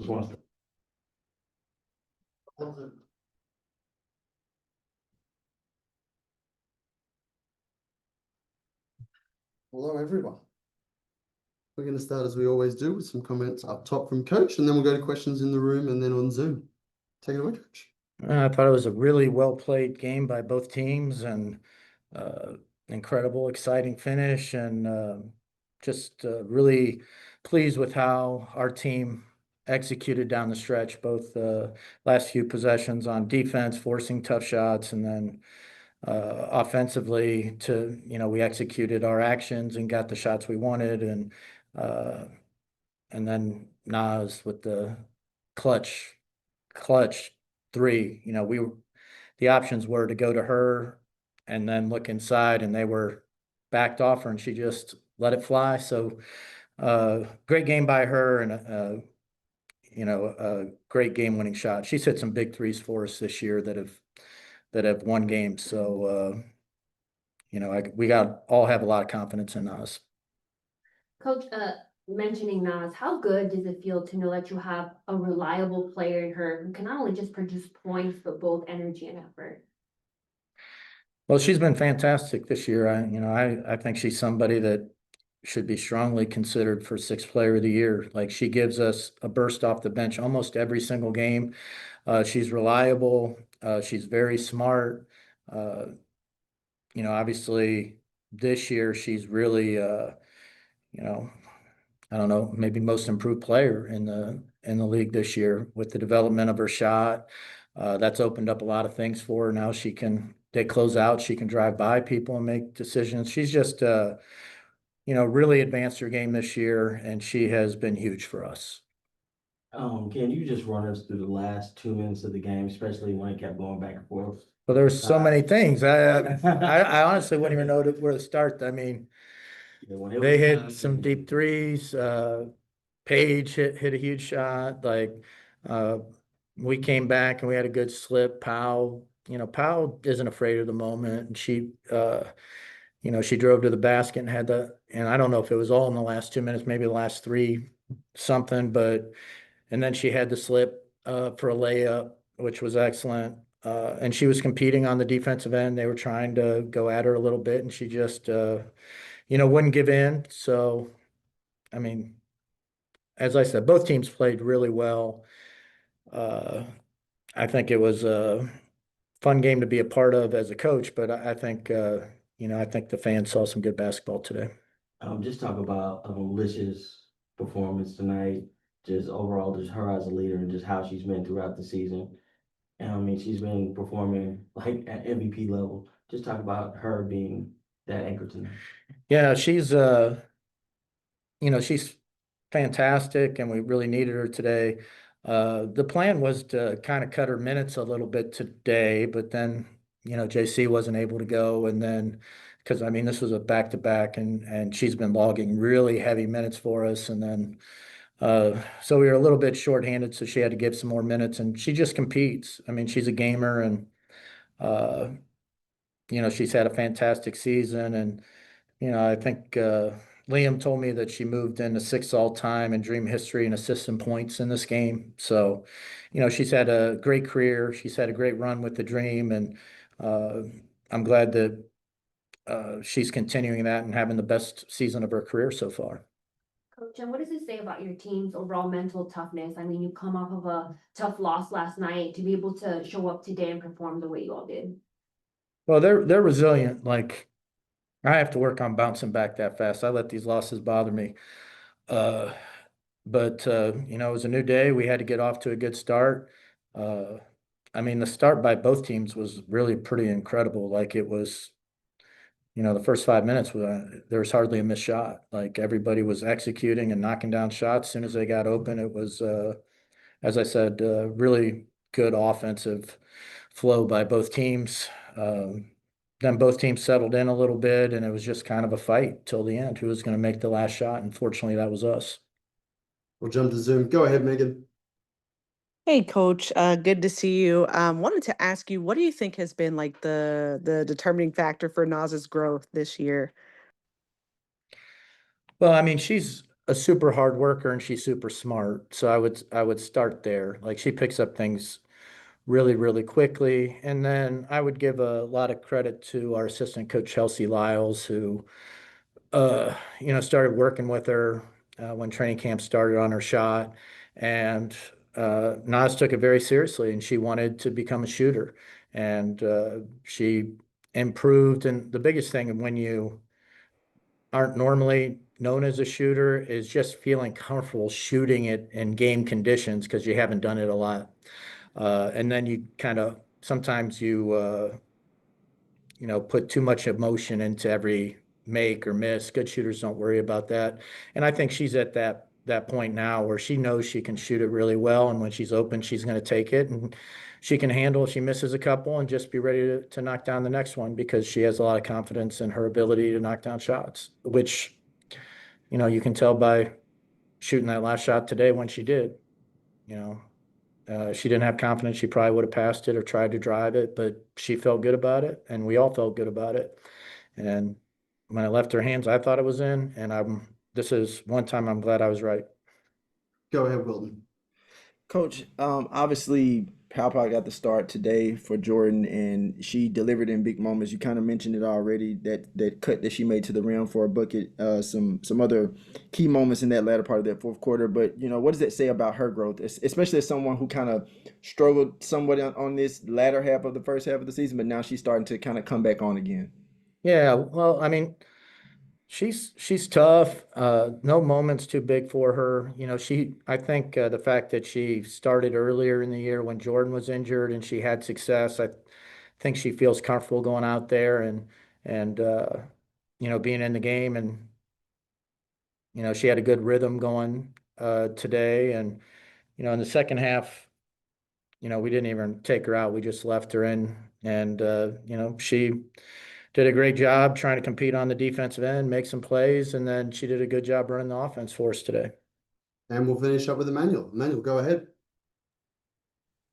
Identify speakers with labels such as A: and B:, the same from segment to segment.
A: Hello, everyone. We're going to start as we always do with some comments up top from Coach, and then we'll go to questions in the room and then on Zoom. Take it away, Coach.
B: I thought it was a really well played game by both teams and incredible, exciting finish, and just really pleased with how our team executed down the stretch, both last few possessions on defense, forcing tough shots, and then offensively we executed our actions and got the shots we wanted, and then Nas with the clutch three. The options were to go to her and then look inside, and they were backed off her, and she just let it fly. So great game by her, and a great game-winning shot. She's hit some big threes for us this year that have won games. So we all have a lot of confidence in us.
C: Coach, mentioning Nas, how good does it feel to know that you have a reliable player in her who can not only just produce points, but both energy and effort?
B: Well, she's been fantastic this year. I think she's somebody that should be strongly considered for sixth player of the year. Like, she gives us a burst off the bench almost every single game. She's reliable. She's very smart. Obviously this year she's really, I don't know, maybe most improved player in the league this year with the development of her shot. That's opened up a lot of things for her. Now they close out, she can drive by people and make decisions. She's just, really advanced her game this year, and she has been huge for us.
D: Can you just run us through the last 2 minutes of the game, especially when it kept going back and forth?
B: Well, there's so many things. I honestly wouldn't even know where to start. I mean, they hit some deep threes. Paige hit a huge shot. Like, we came back and we had a good slip. Powell Powell isn't afraid of the moment, and she drove to the basket and and I don't know if it was all in the last 2 minutes, maybe the last three something, and then she had the slip for a layup, which was excellent. And she was competing on the defensive end. They were trying to go at her a little bit, and she just, wouldn't give in. So, I mean, as I said, both teams played really well. I think it was a fun game to be a part of as a coach, but I think, I think the fans saw some good basketball today.
D: Just talk about Allisha's performance tonight, just overall, just her as a leader and just how she's been throughout the season. And I mean, she's been performing like at MVP level. Just talk about her being that anchor tonight.
B: Yeah, she's fantastic, and we really needed her today. The plan was to kind of cut her minutes a little bit today, but then, JC wasn't able to go. And then, because I mean, this was a back-to-back, and she's been logging really heavy minutes for us. And then, so we were a little bit shorthanded, so she had to give some more minutes, and she just competes. I mean, she's a gamer, and, she's had a fantastic season. And, I think, Liam told me that she moved into sixth all-time in Dream history and assists and points in this game. So, she's had a great career. She's had a great run with the Dream, and I'm glad that she's continuing that and having the best season of her career so far.
C: Coach, and what does it say about your team's overall mental toughness? I mean, you come off of a tough loss last night to be able to show up today and perform the way you all did.
B: Well, they're resilient. Like, I have to work on bouncing back that fast. I let these losses bother me. But it was a new day. We had to get off to a good start. I mean, the start by both teams was really pretty incredible. Like, it was, the first 5 minutes, there was hardly a missed shot. Like, everybody was executing and knocking down shots as soon as they got open. It was, as I said, really good offensive flow by both teams. Then both teams settled in a little bit, and it was just kind of a fight till the end. Who was going to make the last shot? And fortunately, that was us.
A: We'll jump to Zoom. Go ahead, Megan.
E: Hey, Coach. Good to see you. Wanted to ask you, what do you think has been like the determining factor for Naz's growth this year?
B: Well, I mean, she's a super hard worker and she's super smart. So I would start there. Like she picks up things really, really quickly. And then I would give a lot of credit to our assistant coach, Chelsea Lyles, who, started working with her when training camp started on her shot. And Naz took it very seriously and she wanted to become a shooter. And she improved. And the biggest thing when you aren't normally known as a shooter is just feeling comfortable shooting it in game conditions because you haven't done it a lot. And then you kind of sometimes put too much emotion into every make or miss. Good shooters don't worry about that. And I think she's at that point now where she knows she can shoot it really well, and when she's open, she's going to take it, and she can handle if she misses a couple and just be ready to knock down the next one because she has a lot of confidence in her ability to knock down shots, which you can tell by shooting that last shot today when she did. You know, she didn't have confidence. She probably would have passed it or tried to drive it, but she felt good about it, and we all felt good about it. And when I left her hands, I thought it was in, and this is one time I'm glad I was right.
A: Go ahead, Wilton.
F: Coach, obviously, Pal Pal got the start today for Jordan, and she delivered in big moments. You kind of mentioned it already, that cut that she made to the rim for a bucket, some other key moments in that latter part of that fourth quarter. But what does that say about her growth, especially as someone who kind of struggled somewhat on this latter half of the first half of the season, but now she's starting to kind of come back on again.
B: Yeah, well, I mean, she's tough. No moment's too big for her. I think the fact that she started earlier in the year when Jordan was injured and she had success, I think she feels comfortable going out there and being in the game. And she had a good rhythm going today. And in the second half, we didn't even take her out. We just left her in, and she did a great job trying to compete on the defensive end, make some plays, and then she did a good job running the offense for us today.
A: And we'll finish up with Emmanuel. Emmanuel, go ahead.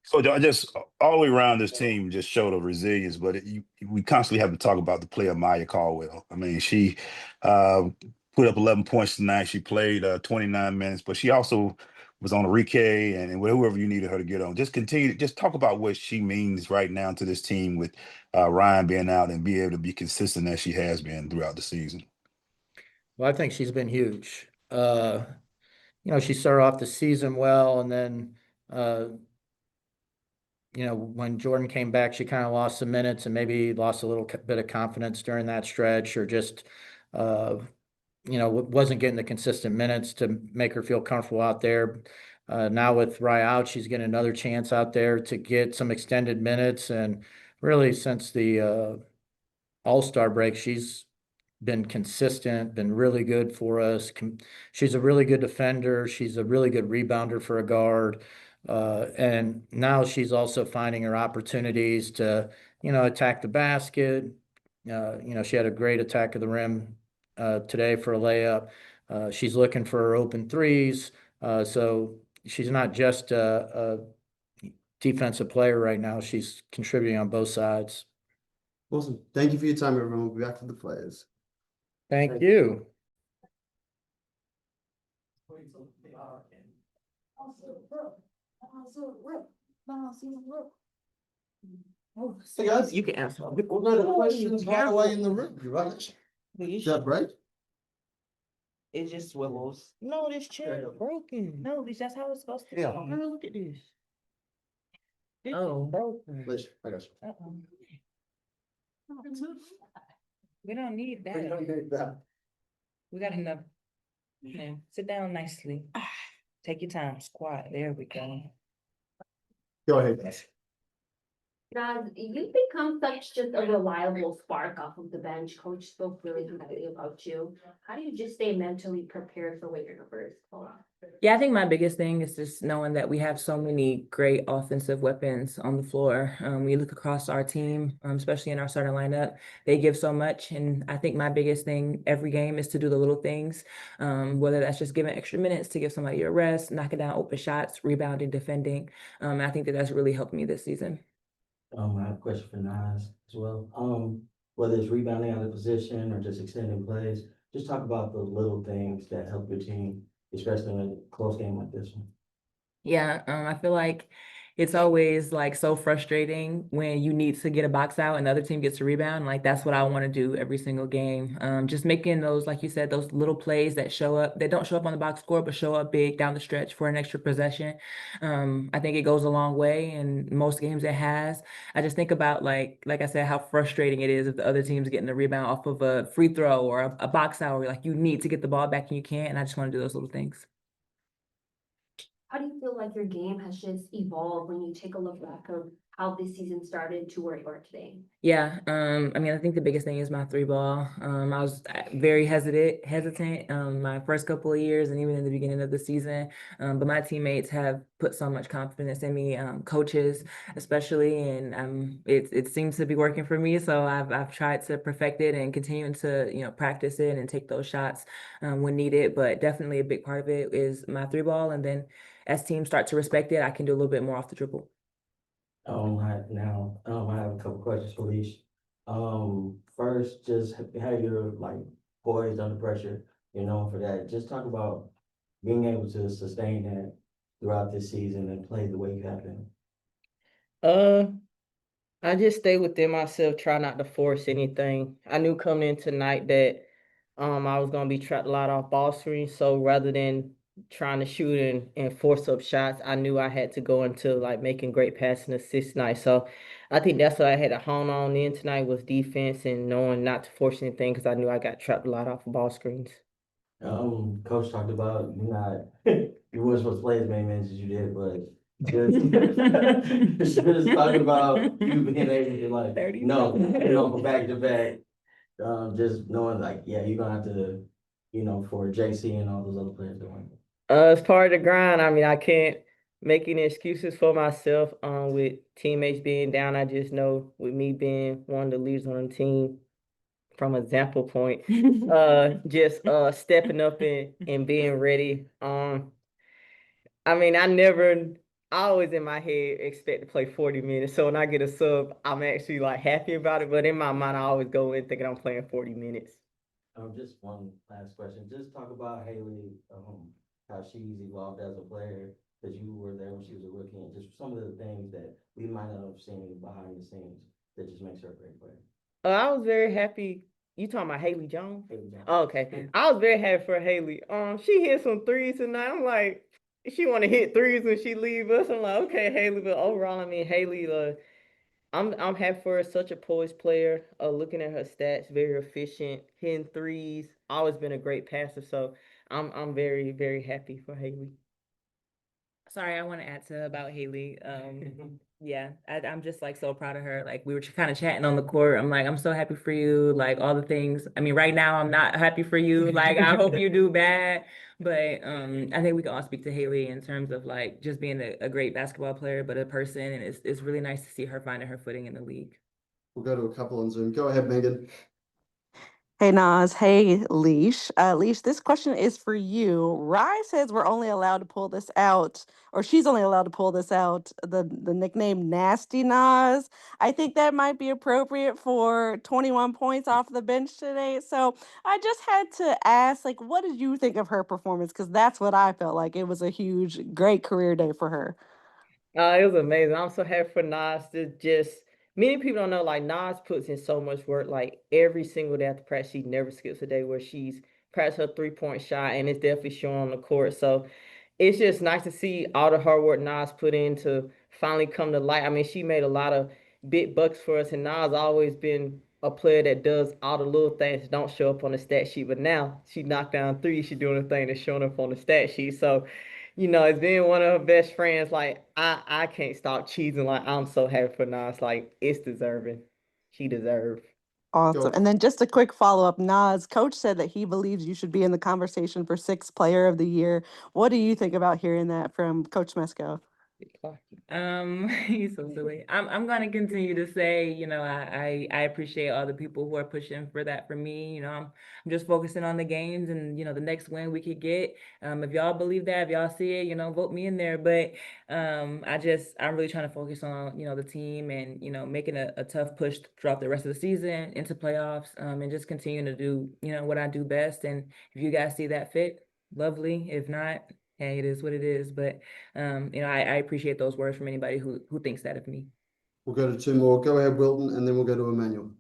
G: So I just all the way around this team just showed a resilience, but we constantly have to talk about the player Maya Caldwell. I mean, she put up 11 points tonight. She played 29 minutes, but she also was on a Rike and whoever you needed her to get on. Just talk about what she means right now to this team with Ryan being out and be able to be consistent as she has been throughout the season.
B: Well, I think she's been huge. She started off the season well, and then when Jordan came back, she kind of lost some minutes and maybe lost a little bit of confidence during that stretch, or just, wasn't getting the consistent minutes to make her feel comfortable out there. Now with Rye out, she's getting another chance out there to get some extended minutes. And really, since the All-Star break, she's been consistent, been really good for us. She's a really good defender. She's a really good rebounder for a guard. And now she's also finding her opportunities to, attack the basket. She had a great attack of the rim today for a layup. She's looking for her open threes. So she's not just a defensive player right now. She's contributing on both sides.
A: Awesome. Thank you for your time, everyone. We'll be back to the players.
B: Thank you.
A: Hey guys,
E: You can answer.
A: we'll go to questions right away in the room. You right? Is that right?
E: It just swivels. No, this chair is broken. No, that's how it's supposed to be.
A: Yeah.
E: Girl, look at this. This is broken.
A: Liz, I got you.
E: Uh-oh. We don't need
A: We don't
E: that.
A: need that.
E: We got enough. Yeah, sit down nicely. Take your time, squat. There we go.
A: Go ahead, guys.
C: Naz, you've become such just a reliable spark off of the bench. Coach spoke really highly about you. How do you just stay mentally prepared for when your numbers fall off?
H: Yeah, I think my biggest thing is just knowing that we have so many great offensive weapons on the floor. We look across our team, especially in our starting lineup, they give so much. And I think my biggest thing every game is to do the little things, whether that's just giving extra minutes to give somebody a rest, knocking down open shots, rebounding, defending. I think that that's really helped me this season.
D: I have a question for Nas as well. Whether it's rebounding out of position or just extending plays, just talk about the little things that help your team, especially in a close game like this one.
H: Yeah, I feel like it's always like so frustrating when you need to get a box out and the other team gets a rebound. Like that's what I want to do every single game. Just making those, like you said, those little plays that show up, that don't show up on the box score, but show up big down the stretch for an extra possession. I think it goes a long way, and most games it has. I just think about like I said, how frustrating it is if the other team's getting a rebound off of a free throw or a box out, where like you need to get the ball back and you can't. And I just want to do those little things.
C: How do you feel like your game has just evolved when you take a look back of how this season started to where you are today?
H: Yeah, I mean, I think the biggest thing is my three ball. I was very hesitant, my first couple of years and even in the beginning of the season. But my teammates have put so much confidence in me, coaches especially, and it seems to be working for me. So I've tried to perfect it and continuing to practice it and take those shots when needed. But definitely a big part of it is my three ball, and then as teams start to respect it, I can do a little bit more off the dribble.
D: I have a couple questions for Leash. First, just how you're like poised under pressure, for that. Just talk about being able to sustain that throughout this season and play the way you have been.
I: Uh, I just stay within myself, try not to force anything. I knew coming in tonight that I was gonna be trapped a lot off ball screens. So rather than trying to shoot and force up shots, I knew I had to go into like making great passing assists tonight. So I think that's what I had to hone on in tonight was defense and knowing not to force anything because I knew I got trapped a lot off ball screens.
D: Coach talked about you not you weren't supposed to play as many minutes as you did, but just talking about you being able to like for back to back. Just knowing like, yeah, you're gonna have to, for JC and all those other players doing.
I: It's part of the grind. I mean, I can't make any excuses for myself. With teammates being down, I just know with me being one of the leaders on the team, from example point, just stepping up and being ready. I mean, I always in my head expect to play 40 minutes. So when I get a sub, I'm actually like happy about it. But in my mind, I always go in thinking I'm playing 40 minutes.
D: Just one last question. Just talk about Haley, how she's evolved as a player, because you were there when she was a rookie, and just some of the things that we might not have seen behind the scenes that just makes her a great player.
I: I was very happy. You talking about Haley Jones?
D: Haley Jones.
I: Oh, okay. I was very happy for Haley. She hit some threes tonight. I'm like, she want to hit threes when she leave us. I'm like, okay, Haley. But overall, I mean, Haley, I'm happy for her. Such a poised player. Looking at her stats, very efficient, hitting threes. Always been a great passer. So I'm very very happy for Haley.
H: Sorry, I want to add to about Haley. Yeah, I'm just like so proud of her. Like we were kind of chatting on the court. I'm like, I'm so happy for you. Like all the things. I mean, right now I'm not happy for you. Like I hope you do bad. But I think we can all speak to Haley in terms of like just being a great basketball player, but a person, and it's really nice to see her finding her footing in the league.
A: We'll go to a couple on Zoom. Go ahead, Megan.
E: Hey Nas, hey Leash. Leash, this question is for you. Rye says we're only allowed to pull this out, or she's only allowed to pull this out, the nickname Nasty Nas. I think that might be appropriate for 21 points off the bench today. So I just had to ask, like, what did you think of her performance? Because that's what I felt like. It was a huge, great career day for her.
I: It was amazing. I'm so happy for Nas to just many people don't know like Nas puts in so much work like every single day after practice. She never skips a day where she's practiced her 3-point shot and it's definitely showing on the court. So it's just nice to see all the hard work Nas put in to finally come to light. I mean, she made a lot of big bucks for us, and Nas always been a player that does all the little things that don't show up on the stat sheet. But now she knocked down three, she doing the thing that's showing up on the stat sheet. So as being one of her best friends, like I can't stop cheesing. Like I'm so happy for Nas. Like it's deserving. She deserved.
E: Awesome.
A: Go.
E: And then just a quick follow-up. Nas, coach said that he believes you should be in the conversation for sixth player of the year. What do you think about hearing that from Coach Smesko?
H: He's so silly. I'm gonna continue to say, you know, I appreciate all the people who are pushing for that for me. You know, I'm just focusing on the games and, you know, the next win we could get. If y'all believe that, if y'all see it, you know, vote me in there. But I'm really trying to focus on, you know, the team and, you know, making a tough push throughout the rest of the season into playoffs, and just continuing to do, you know, what I do best. And if you guys see that fit, lovely. If not, hey, it is what it is. But you know, I appreciate those words from anybody who thinks that of me.
A: We'll go to two more. Go ahead, Wilton, and then we'll go to Emmanuel.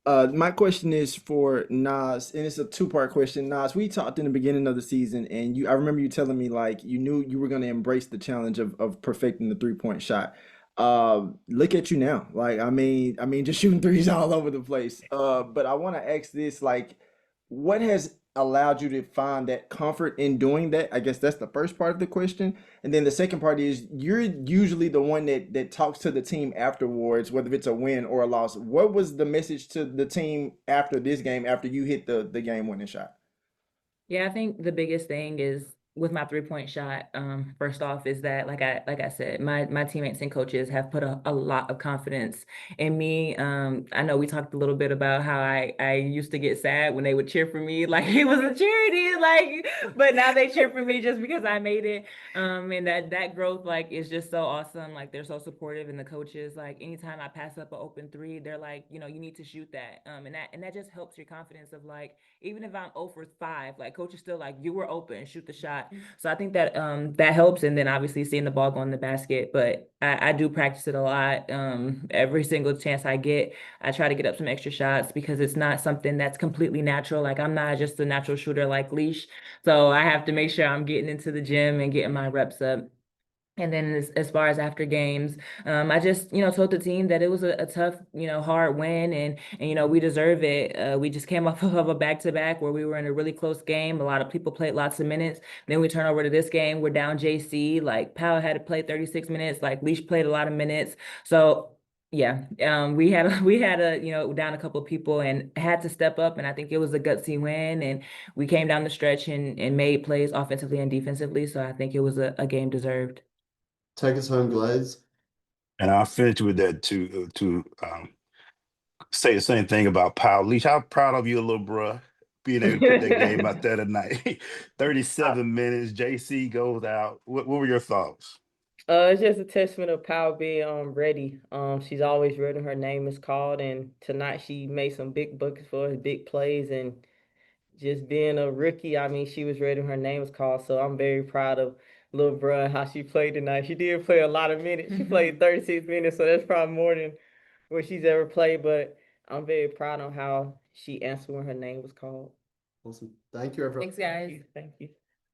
F: My question is for Nas, and it's a two-part question. Nas, we talked in the beginning of the season, and I remember you telling me like you knew you were going to embrace the challenge of perfecting the three-point shot. Look at you now. Like, just shooting threes all over the place. But I want to ask this, like, what has allowed you to find that comfort in doing that? I guess that's the first part of the question. And then the second part is you're usually the one that talks to the team afterwards, whether it's a win or a loss. What was the message to the team after this game, after you hit the game winning shot?
H: Yeah, I think the biggest thing is with my 3-point shot, first off, is that like I said, my teammates and coaches have put a lot of confidence in me. I know we talked a little bit about how I used to get sad when they would cheer for me, like it was a charity, like, but now they cheer for me just because I made it. And that growth like is just so awesome. Like they're so supportive, and the coaches, like anytime I pass up an open three, they're like, you know, you need to shoot that. And that just helps your confidence of like, even if I'm 0 for 5, like coach is still like, you were open, shoot the shot. So I think that that helps. And then obviously seeing the ball go in the basket. But I do practice it a lot. Every single chance I get, I try to get up some extra shots because it's not something that's completely natural. Like I'm not just a natural shooter like Leash. So I have to make sure I'm getting into the gym and getting my reps up. And then as far as after games, I just, you know, told the team that it was a tough, you know, hard win, and you know, we deserve it. We just came off of a back-to-back where we were in a really close game. A lot of people played lots of minutes. Then we turn over to this game. We're down JC. Like Powell had to play 36 minutes. Like Leash played a lot of minutes. So yeah, we had a, you know, down a couple of people and had to step up. And I think it was a gutsy win. And we came down the stretch and made plays offensively and defensively. So I think it was a game deserved.
A: Take us home, Glaze.
G: And I'll finish with that to say the same thing about Powell. Leash, how proud of you, little bruh, being able to put that game out there tonight. 37 minutes, JC goes out. What were your thoughts?
I: It's just a testament of Powell being ready. She's always ready. Her name is called, and tonight she made some big buckets for us, big plays, and just being a rookie. I mean, she was ready. Her name was called, so I'm very proud of little bruh and how she played tonight. She did play a lot of minutes. She played 36 minutes, so that's probably more than what she's ever played. But I'm very proud of how she answered when her name was called.
A: Awesome. Thank you, everyone.
H: Thanks, guys.
I: Thank you.